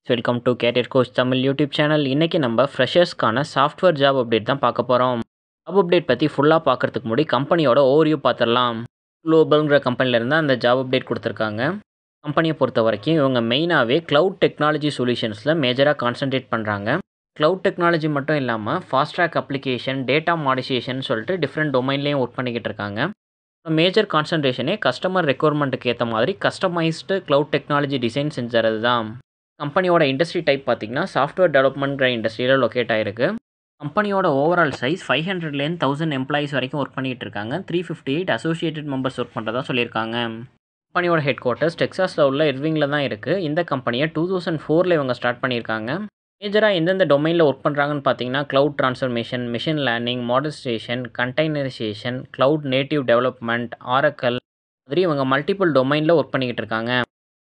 Welcome to carrier coach Tamil YouTube channel. இன்றைக்கி நம்ம ஃப்ரெஷர்ஸ்க்கான software job update தான் பார்க்க போகிறோம். ஜாப் அப்டேட் பற்றி ஃபுல்லாக பார்க்குறதுக்கு முன்னாடி கம்பெனியோட ஓவர்வியூ பார்த்துடலாம். குளோபல்ங்கிற கம்பெனிலேருந்து அந்த ஜாப் அப்டேட் கொடுத்துருக்காங்க. கம்பெனியை பொறுத்த வரைக்கும் இவங்க மெயினாகவே க்ளவுட் டெக்னாலஜி சொல்யூஷன்ஸில் மேஜராக கான்சன்ட்ரேட் பண்ணுறாங்க. க்ளவுட் டெக்னாலஜி மட்டும் இல்லாமல் fast track application, data modification சொல்லிட்டு டிஃப்ரெண்ட் டொமைன்லேயும் ஒர்க் பண்ணிக்கிட்டு இருக்காங்க. மேஜர் கான்சன்ட்ரேஷனே கஸ்டமர் ரெக்குவயர்மெண்ட்டுக்கு ஏற்ற மாதிரி கஸ்டமைஸ்டு க்ளவுட் டெக்னாலஜி டிசைன் செஞ்சுறது தான். கம்பெனியோட இண்டஸ்ட்ரி டைப் பார்த்திங்கன்னா சாஃப்ட்வேர் டெவலப்மெண்ட்ங்கிற இண்டஸ்ட்ரியில் லொக்கேட் ஆகிருக்கு. கம்பெனியோட ஓவரால் சைஸ் 500லேருந்து 1000 எம்ப்ளாயிஸ் வரைக்கும் ஒர்க் பண்ணிகிட்டு இருக்காங்க. 358 அசோசியேட்டட் மெம்பர்ஸ் ஒர்க் பண்ணுறதா சொல்லியிருக்காங்க. கம்பெனியோட ஹெட் குவார்ட்டர்ஸ் டெக்ஸாஸில் உள்ள இர்விங்கில் தான் இருக்குது. இந்த கம்பெனியை 2004 இவங்க ஸ்டார்ட் பண்ணியிருக்காங்க. மேஜராக எந்தெந்த டொமைனில் ஒர்க் பண்ணுறாங்கன்னு பார்த்தீங்கன்னா cloud transformation, machine learning, modernisation, containerisation, cloud native development, oracle மாதிரி இவங்க மல்டிபிள் டொமைனில் ஒர்க் பண்ணிக்கிட்டு இருக்காங்க.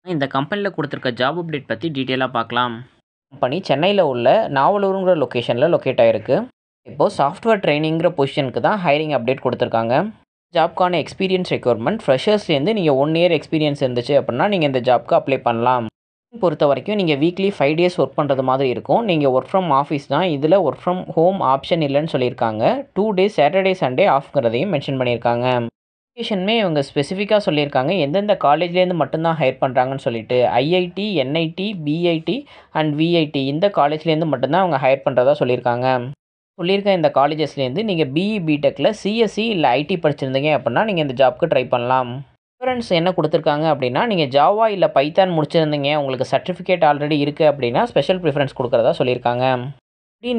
இந்த கம்பெனியில் கொடுத்துருக்க ஜாப் அப்டேட் பற்றி டீட்டெயிலாக பார்க்கலாம். கம்பெனி சென்னையில் உள்ள நாவலூருங்கிற லொக்கேஷனில் லொக்கேட் ஆகிருக்கு. இப்போது சாஃப்ட்வேர் ட்ரைனிங்கிற பொசிஷனுக்கு தான் ஹைரிங் அப்டேட் கொடுத்துருக்காங்க. ஜாப்க்கான எக்ஸ்பீரியன்ஸ் ரெக்யர்மெண்ட் ஃப்ரெஷர்ஸ்லேருந்து நீங்கள் 1 இயர் எக்ஸ்பீரியன்ஸ் இருந்துச்சு அப்படின்னா நீங்கள் இந்த ஜாப்க்கு அப்ளை பண்ணலாம். பொறுத்த வரைக்கும் நீங்கள் வீக்லி 5 டேஸ் ஒர்க் பண்ணுறது மாதிரி இருக்கும். நீங்கள் ஒர்க் ஃப்ரம் ஆஃபீஸ் தான். இதில் ஒர்க் ஃப்ரம் ஹோம் ஆப்ஷன் இல்லைன்னு சொல்லியிருக்காங்க. 2 டேஸ் சாட்டர்டே சண்டே ஆஃப்ங்கிறதையும் மென்ஷன் பண்ணியிருக்காங்க. லொக்கேஷனுமே இவங்க ஸ்பெசிஃபிக்காக சொல்லியிருக்காங்க எந்தெந்த காலேஜ்லேருந்து மட்டும்தான் ஹையர் பண்ணுறாங்கன்னு சொல்லிட்டு. IIT, NIT, PID and VIT இந்த காலேஜ்லேருந்து மட்டும்தான் அவங்க ஹையர் பண்ணுறதா சொல்லியிருக்காங்க. இந்த காலேஜஸ்லேருந்து நீங்கள் பிஇ பிடெக்கில் சிஎஸ்சி இல்லை ஐடி படிச்சிருந்தீங்க அப்படின்னா நீங்கள் இந்த ஜாப்க்கு ட்ரை பண்ணலாம். ப்ரிஃபரன்ஸ் என்ன கொடுத்துருக்காங்க அப்படின்னா நீங்கள் ஜாவா இல்லை பைத்தான் முடிச்சிருந்தீங்க, உங்களுக்கு சர்டிஃபிகேட் ஆல்ரெடி இருக்குது அப்படின்னா ஸ்பெஷல் ப்ரிஃபரன்ஸ் கொடுக்குறதா சொல்லியிருக்காங்க.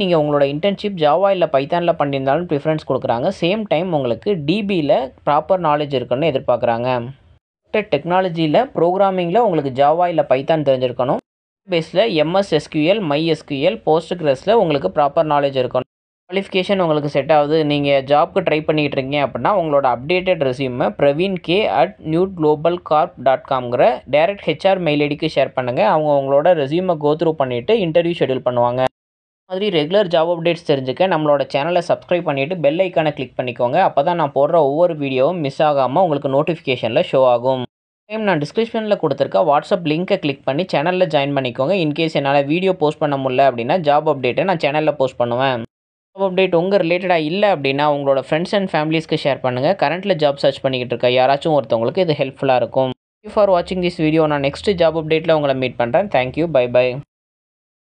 நீங்கள் உங்களோட இன்டர்ன்ஷிப் ஜாவா இல்லை பைத்தானில் பண்ணியிருந்தாலும் ப்ரிஃபரன்ஸ் கொடுக்குறாங்க. சேம் டைம் உங்களுக்கு டிபியில் ப்ராப்பர் நாலேஜ் இருக்குன்னு எதிர்பார்க்குறாங்க. டெக்னாலஜியில் ப்ரோக்ராமிங்கில் உங்களுக்கு ஜாவா இல்லை பைத்தான் தெரிஞ்சிருக்கணும். பேஸில் எம்எஸ் எஸ்கியூஎல், மை எஸ்கியூஎல், போஸ்ட்கிரஸில் உங்களுக்கு ப்ராப்பர் நாலேஜ் இருக்கணும். குவாலிஃபிகேஷன் உங்களுக்கு செட் ஆகுது, நீங்கள் ஜாப்க்கு ட்ரை பண்ணிகிட்டு இருக்கீங்க அப்படின்னா உங்களோட அப்டேட்டட் ரெஸ்யூமை praveenk@newglobalcorp.com டைரக்ட் ஹெச்ஆர் மெயில் ஐடிக்கு ஷேர் பண்ணுங்கள். அவங்க உங்களோட ரெஸ்யூமை கோத்ரூ பண்ணிவிட்டு இன்டர்வியூ ஷெடியூல் பண்ணுவாங்க. மாதிரி ரெகுலர் ஜாப் அப்டேட்ஸ் தெரிஞ்சுக்க நம்மளோட சேனலை சப்ஸ்கிரைப் பண்ணிவிட்டு பெல் ஐக்கானை கிளிக் பண்ணிக்கோங்க. அப்போ தான் நான் போடுற ஒவ்வொரு வீடியோவும் மிஸ் ஆகாமல் உங்களுக்கு நோட்டிஃபிகேஷனில் ஷோ ஆகும். நான் டிஸ்கிரிப்ஷனில் கொடுத்துருக்க வாட்ஸ்அப் லிங்க்கை கிளிக் பண்ணி சேனலில் ஜாயின் பண்ணிக்கோங்க. இன்கேஸ் என்னால் வீடியோ போஸ்ட் பண்ண முடியல அப்படின்னா ஜாப் அப்டேட்டை நான் சேனலில் போஸ்ட் பண்ணுவேன். ஜாப் அப்டேட் உங்கள் ரிலேட்டடாக இல்லை அப்படின்னா உங்களோட ஃப்ரெண்ட்ஸ் அண்ட் ஃபேமிலிஸ்க்கு ஷேர் பண்ணுங்கள். கரண்ட்டில் ஜாப் சர்ச் பண்ணிக்கிட்டு இருக்க யாராச்சும் ஒருத்தவங்களுக்கு இது ஹெல்ப்ஃபுல்லாக இருக்கும். தேங்க்யூ ஃபார் வாட்சிங் திஸ் வீடியோ. நான் நெக்ஸ்ட் ஜாப் அப்டேட்டில் உங்களை மீட் பண்ணுறேன். Thank you, bye by.